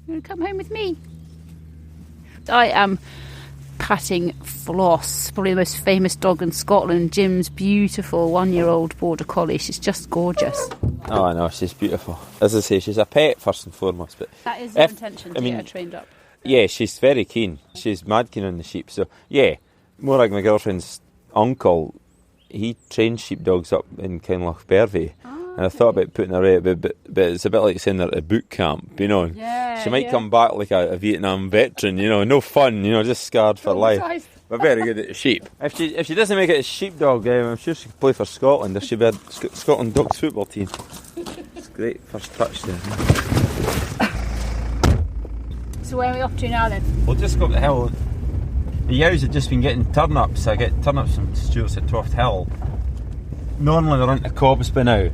You want to come home with me? I am patting Floss, probably the most famous dog in Scotland. Jim's beautiful 1-year-old border collie. She's just gorgeous. Oh, I know, she's beautiful. As I say, she's a pet first and foremost. But that is your intention to get her trained up. Yeah, she's very keen. She's mad keen on the sheep. So, yeah, more like my girlfriend's uncle, he trains sheepdogs up in Kinlochbervie. And I thought about putting her out, but it's a bit like sending her to boot camp, you know. Yeah, she might come back like a Vietnam veteran, you know, no fun, you know, just scarred for life. But very good at the sheep. If she doesn't make it a sheepdog, I'm sure she could play for Scotland, or she'd be a Scotland Dogs football team. It's great first touch there. So where are we off to now then? We'll just go up the hill. The yows have just been getting turnips. I get turnips from Stuart's at Toft Hill. Normally they're into cobs by now.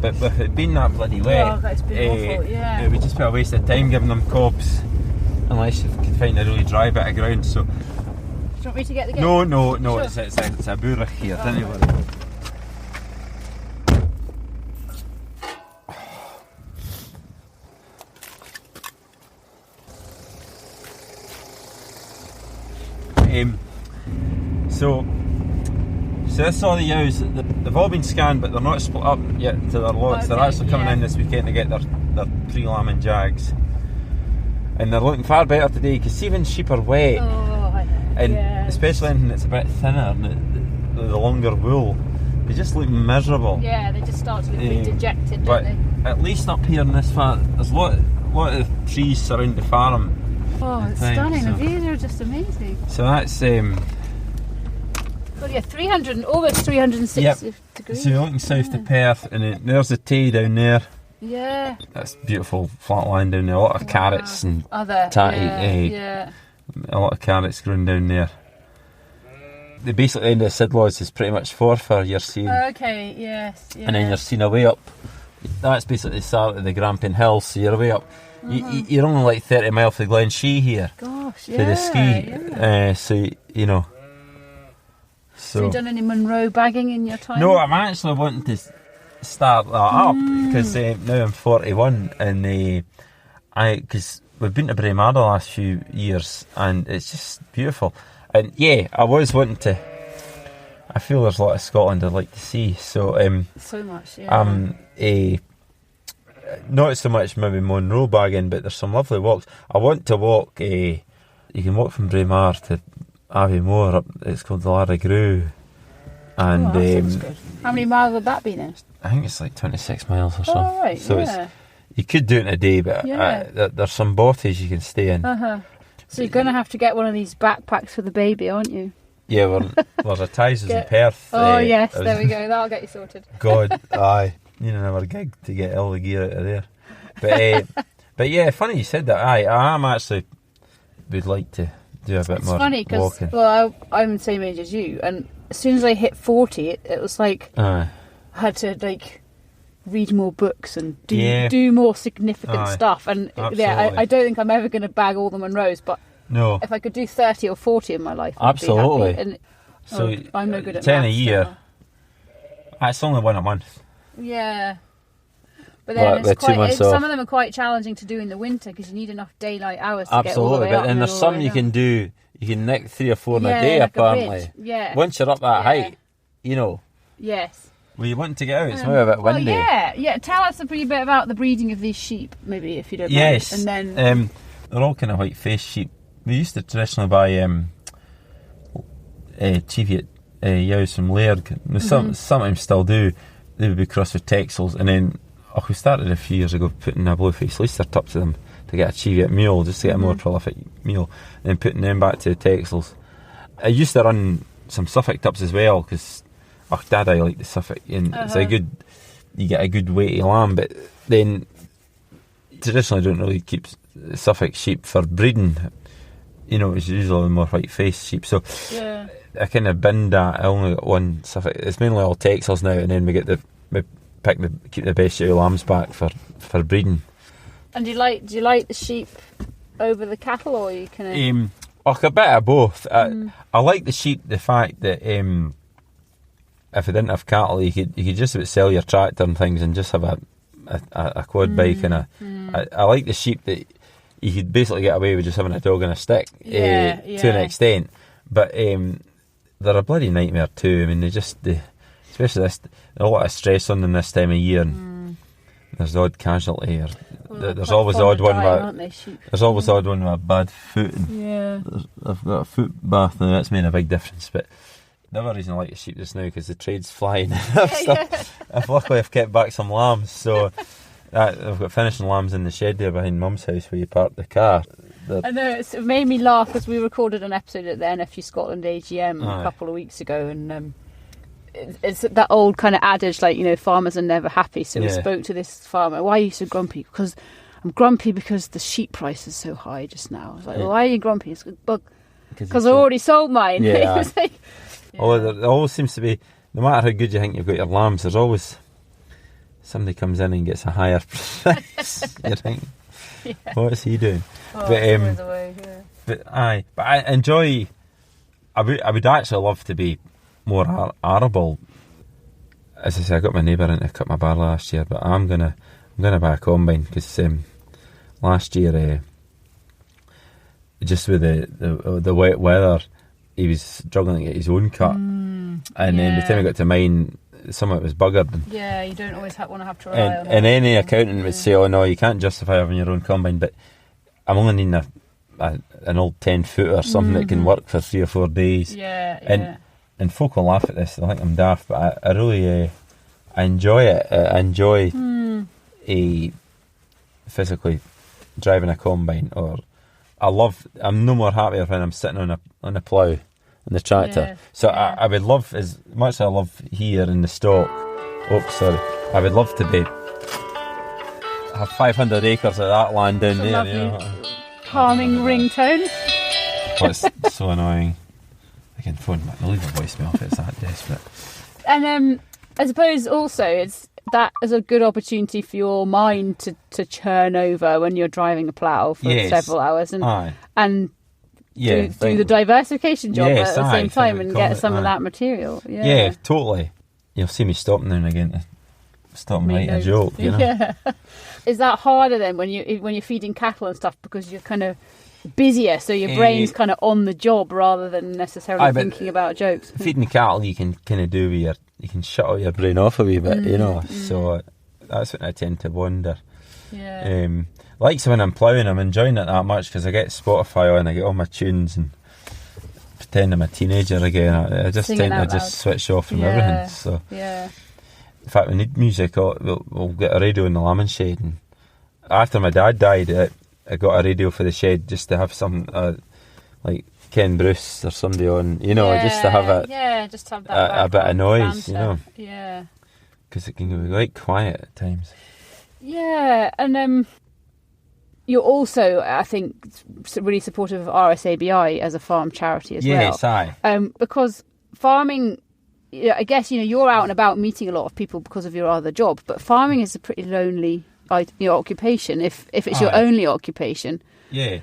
But with it being that bloody wet, it's been awful, yeah. It would just be a waste of time giving them cobs unless you can find a really dry bit of ground. So, do you want me to get the gate? No, sure? it's a burach here, don't you worry. So this is all the yows. They've all been scanned, but they're not split up yet to their lots. They're actually coming in this weekend to get their pre-lambing jags, and they're looking far better today because even sheep are wet, especially anything that's a bit thinner and the longer wool, they just look miserable. Yeah, they just start to look pretty dejected, but don't they? at least up here in this far, there's a lot of trees surround the farm. Oh, it's stunning. The views are just amazing. So that's well, yeah, almost 360 degrees. So you're looking south to Perth, and then there's the Tay down there. Yeah. That's beautiful flat land down there. A lot of carrots and tatty. A lot of carrots growing down there. The basic end of Sidlaws is pretty much for Yerseen. Okay, yes. Yeah. And then you're seen away up. That's basically the start of the Grampian Hills, so you're away up. You're only like 30 miles from Glen Shee here. Gosh, for the ski. Yeah. So, you know. So you've done any Munro bagging in your time? No, I'm actually wanting to start that up because now I'm 41 and because we've been to Braemar the last few years and it's just beautiful. And yeah, I was wanting to. I feel there's a lot of Scotland I'd like to see. So so much, yeah. Not so much maybe Munro bagging, but there's some lovely walks. I want to walk. You can walk from Braemar to Aviemore up. It's called the Larry Grew, and good. How many miles would that be then? I think it's like 26 miles or something. Oh, right, so you could do it in a day, but there's some botties you can stay in. So you're going to have to get one of these backpacks for the baby, aren't you? Yeah, there's a Tysers in Perth. Oh yes, there we go. That'll get you sorted. God, aye. You know, never gig to get all the gear out of there. But yeah, funny you said that. I am actually would like to do a bit more walking. It's funny because I'm the same age as you, and as soon as I hit 40, it was like I had to read more books and do more significant stuff. And I don't think I'm ever going to bag all the Munros, but no, if I could do 30 or 40 in my life, I'd absolutely. be happy. And so I'm no good at 10 a year. It's only one a month. Yeah. But then some of them are quite challenging to do in the winter because you need enough daylight hours to get all the way up. But then there's some you can do. You can nick 3 or 4 in a day, like apparently. Once you're up that height, you know. Yes. Well, you want to get out. It's maybe a bit windy. Yeah. Tell us a pretty bit about the breeding of these sheep, maybe, if you don't mind. Yes. And then they're all kind of white-faced sheep. We used to traditionally buy Cheviot yows from Laird. Sometimes still do. They would be crossed with Texels, and then we started a few years ago putting a blue-faced Leicester up to them to get a Cheviot mule, just to get a more prolific mule, and then putting them back to the Texels. I used to run some Suffolk tups as well because Dad, I like the Suffolk, and it's you get a good weighty lamb, but then traditionally don't really keep Suffolk sheep for breeding. You know, it's usually more white-faced sheep. So I kind of binned that. I only got one Suffolk. It's mainly all Texels now, and then we keep the best show lambs back for breeding. And do you like the sheep over the cattle, or you kind of? A bit of both. I like the sheep. The fact that if I didn't have cattle, you could just about sell your tractor and things and just have a a quad bike, and I like the sheep that you could basically get away with just having a dog and a stick to an extent, but they're a bloody nightmare too. I mean, especially this, a lot of stress on them this time of year, and there's the odd casualty, or there's always the odd one there's always the odd one with a bad foot, and I've got a foot bath now. That's made a big difference. But the other reason I like the sheep just now, because the trade's flying. Luckily I've kept back some lambs, so I've got finishing lambs in the shed there behind Mum's house where you park the car. I know, it made me laugh because we recorded an episode at the NFU Scotland AGM a couple of weeks ago, and it's that old kind of adage, like, you know, farmers are never happy. So we spoke to this farmer. Why are you so grumpy? Because I'm grumpy because the sheep price is so high just now. I was like, well, why are you grumpy? It's because I already sold mine. Yeah. It was like, there always seems to be, no matter how good you think you've got your lambs, there's always somebody comes in and gets a higher price. You think, what's he doing? But I enjoy. I would actually love to be more arable. As I say, I got my neighbour in to cut my barley last year, but I'm gonna buy a combine, because last year, just with the wet weather, he was struggling to get his own cut, and then by the time I got to mine, some of it was buggered. Yeah, you don't always want to have to rely on that. And any accountant would say, oh no, you can't justify having your own combine, but I'm only needing an old 10-foot or something that can work for 3 or 4 days. And folk will laugh at this, they'll think I'm daft, but I really I enjoy it. I enjoy physically driving a combine, or I'm no more happier when I'm sitting on a plough on the tractor. I would love, as much as I love here in the stock, I would love to have 500 acres of that land down there. You know, calming ringtone. It's so annoying. I can phone back. I'll leave a voicemail if it's that desperate. And I suppose also that is a good opportunity for your mind to churn over when you're driving a plough for several hours and do the diversification job at the same time and get some of that material. Yeah, totally. You'll see me stopping now and again to stop and write a joke. You know? Yeah. Is that harder then when you're feeding cattle and stuff, because you're kind of busier, so your brain's kind of on the job rather than necessarily thinking about jokes? Feeding cattle, you can kind of do with you can shut all your brain off a wee bit, you know. So that's when I tend to wonder. Yeah. Like, so when I'm ploughing, I'm enjoying it that much because I get Spotify on, I get all my tunes and pretend I'm a teenager again. I just tend to just switch off from everything. So in fact, we need music. We'll get a radio in the lambing shed. And after my dad died, I got a radio for the shed just to have some, like Ken Bruce or somebody on, you know, just to have a bit of noise, banter. You know. Yeah. Because it can be quite quiet at times. Yeah, and you're also, I think, really supportive of RSABI as a farm charity as well. Yes, aye. Because farming, I guess, you know, you're out and about meeting a lot of people because of your other job, but farming is a pretty lonely occupation if it's your only occupation. Yeah.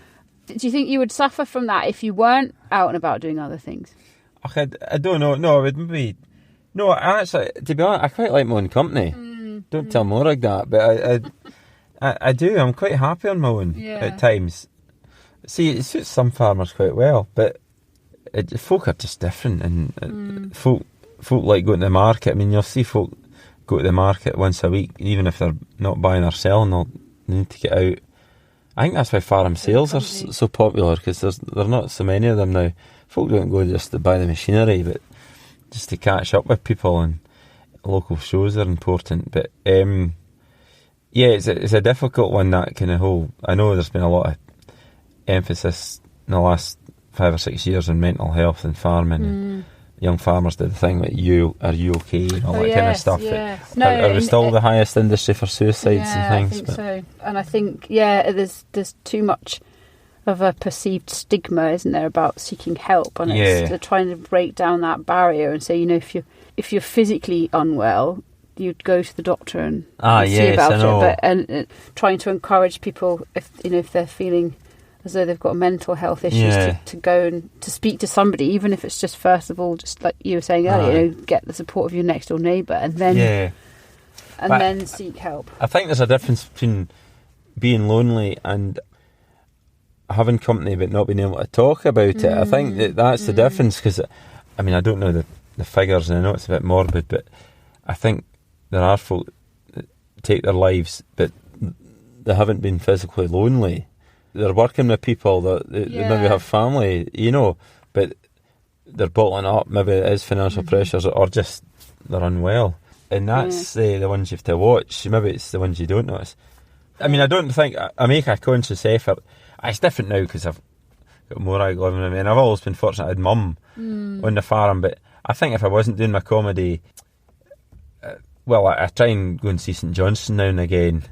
Do you think you would suffer from that if you weren't out and about doing other things? I don't know. No, I would maybe... No, actually, to be honest, I quite like my own company. Don't tell Morag that, but I do. I'm quite happy on my own at times. See, it suits some farmers quite well, but folk are just different, and folk like going to the market. I mean, you'll see folk go to the market once a week, even if they're not buying or selling, they need to get out. I think that's why farm sales are so popular, because there are not so many of them now. Folk don't go just to buy the machinery, but just to catch up with people, and local shows are important. But it's a difficult one, that kind of whole... I know there's been a lot of emphasis in the last 5 or 6 years on mental health and farming, and young farmers did the thing like, are you okay, and all that kind of stuff. Yes. Are we still the highest industry for suicides and things? I think so. And I think, there's too much of a perceived stigma, isn't there, about seeking help, and it's trying to break down that barrier and say, you know, if you're physically unwell, you'd go to the doctor and see about it. But and trying to encourage people, if they're feeling as though they've got mental health issues, to go and to speak to somebody, even if it's just, first of all, just like you were saying earlier, get the support of your next door neighbour, and then and then seek help. I think there's a difference between being lonely and having company but not being able to talk about it. I think that's the difference, because I mean, I don't know the figures, and I know it's a bit morbid, but I think there are folk that take their lives but they haven't been physically lonely. They're working with people that they maybe have family, you know, but they're bottling up. Maybe it is financial pressures, or just they're unwell, and that's the ones you have to watch. Maybe it's the ones you don't notice. I mean, I don't think I make a conscious effort. It's different now because I've got Morag living with me, and I've always been fortunate. I had mum on the farm, but I think if I wasn't doing my comedy, well, I try and go and see St Johnstone now and again.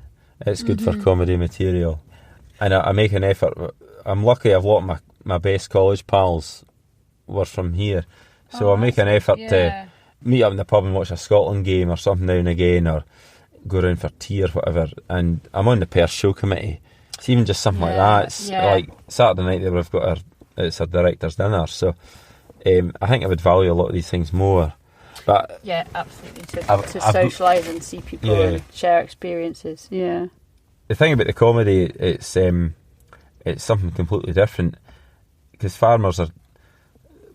It's good for comedy material, and I make an effort. I'm lucky. I've a lot of my best college pals were from here, so I make an effort to meet up in the pub and watch a Scotland game or something now and again, or go around for tea or whatever. And I'm on the Perth show committee. It's even just something like that. It's like Saturday night there we've got it's our director's dinner. So I think I would value a lot of these things more. But yeah, absolutely. To socialise and see people and share experiences. Yeah. The thing about the comedy, it's something completely different, because farmers are,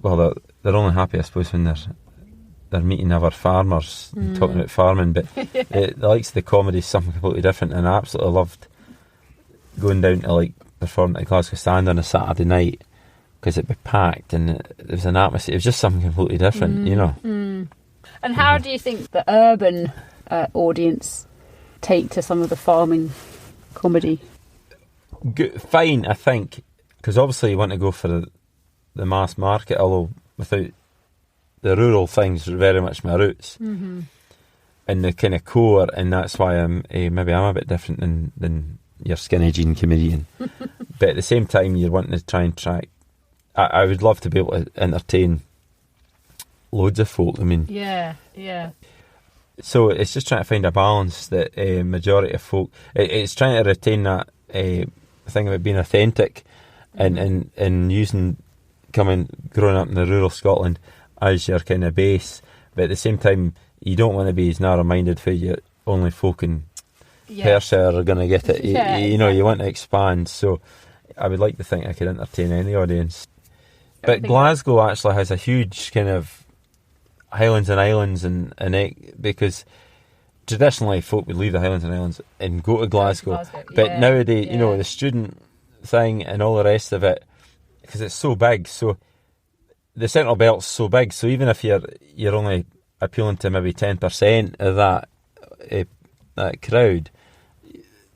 well, they're only happy, I suppose, when they're meeting other farmers and talking about farming. But the likes of the comedy is something completely different, and I absolutely loved going down to like perform at the Glasgow Stand on a Saturday night, because it'd be packed and there was an atmosphere. It was just something completely different, you know. And how do you think the urban audience take to some of the farming comedy? Fine, I think, because obviously you want to go for the mass market, although without the rural things are very much my roots, and the kind of core, and that's why maybe I'm a bit different than your skinny jean comedian. But at the same time, you're wanting to try and track. I would love to be able to entertain loads of folk. I mean, yeah. So it's just trying to find a balance that majority of folk. It's trying to retain that thing about being authentic, and using growing up in the rural Scotland as your kind of base. But at the same time, you don't want to be as narrow-minded for you only folk in Perthshire are going to get it. You know, you want to expand. So I would like to think I could entertain any audience. But Glasgow actually has a huge kind of Highlands and Islands, and because traditionally folk would leave the Highlands and Islands and go to Glasgow. But nowadays, you know, the student thing and all the rest of it, because it's so big. So the Central Belt's so big. So even if you're only appealing to maybe 10% of that crowd,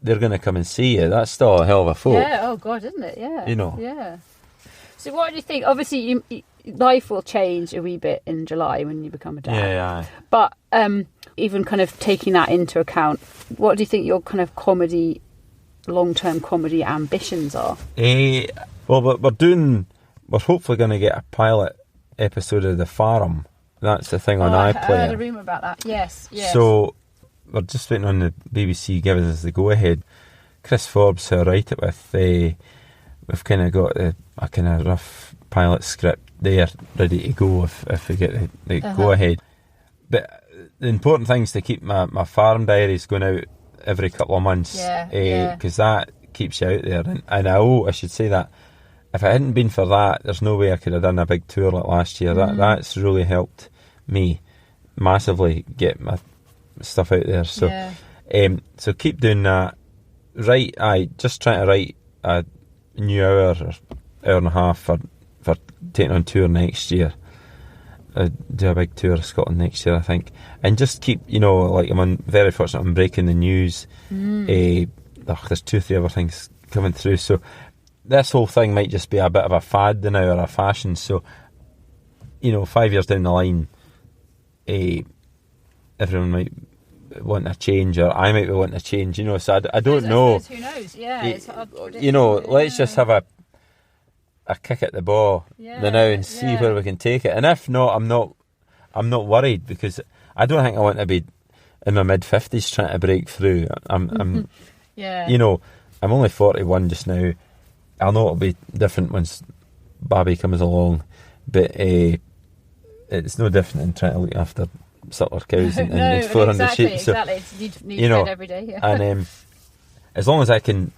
they're going to come and see you. That's still a hell of a folk. Yeah. Oh God, isn't it? Yeah. You know. Yeah. So what do you think? Obviously, life will change a wee bit in July when you become a dad. Yeah. But even kind of taking that into account, what do you think your kind of long-term comedy ambitions are? Well, we're hopefully going to get a pilot episode of The Farm. That's the thing on iPlayer. I heard a rumour about that. Yes. So we're just waiting on the BBC giving us the go-ahead. Chris Forbes, who I write it with, we've kind of got a kind of rough pilot script there ready to go if we get the go-ahead. But the important thing is to keep my farm diaries going out every couple of months, because that keeps you out there. And I should say that if it hadn't been for that, there's no way I could have done a big tour like last year. That's really helped me massively get my stuff out there. So so keep doing that. Just trying to write a new hour and a half for taking on tour next year. Do a big tour of Scotland next year, I think, and just keep, like I'm very fortunate. I'm breaking the news. There's 2 or 3 other things coming through, so this whole thing might just be a bit of a fad now, or a fashion. So 5 years down the line, everyone might want a change, or I might be wanting a change. So I don't know. Who knows? Yeah, it's hard to predict. Let's just have a kick at the ball now and see where we can take it. And if not, I'm not worried, because I don't think I want to be in my mid-50s trying to break through. I'm I'm only 41 just now. I know it'll be different once Babby comes along, but it's no different in trying to look after suckler cows and 400 sheep. Exactly. So, need fed every day. Yeah. And as long as I can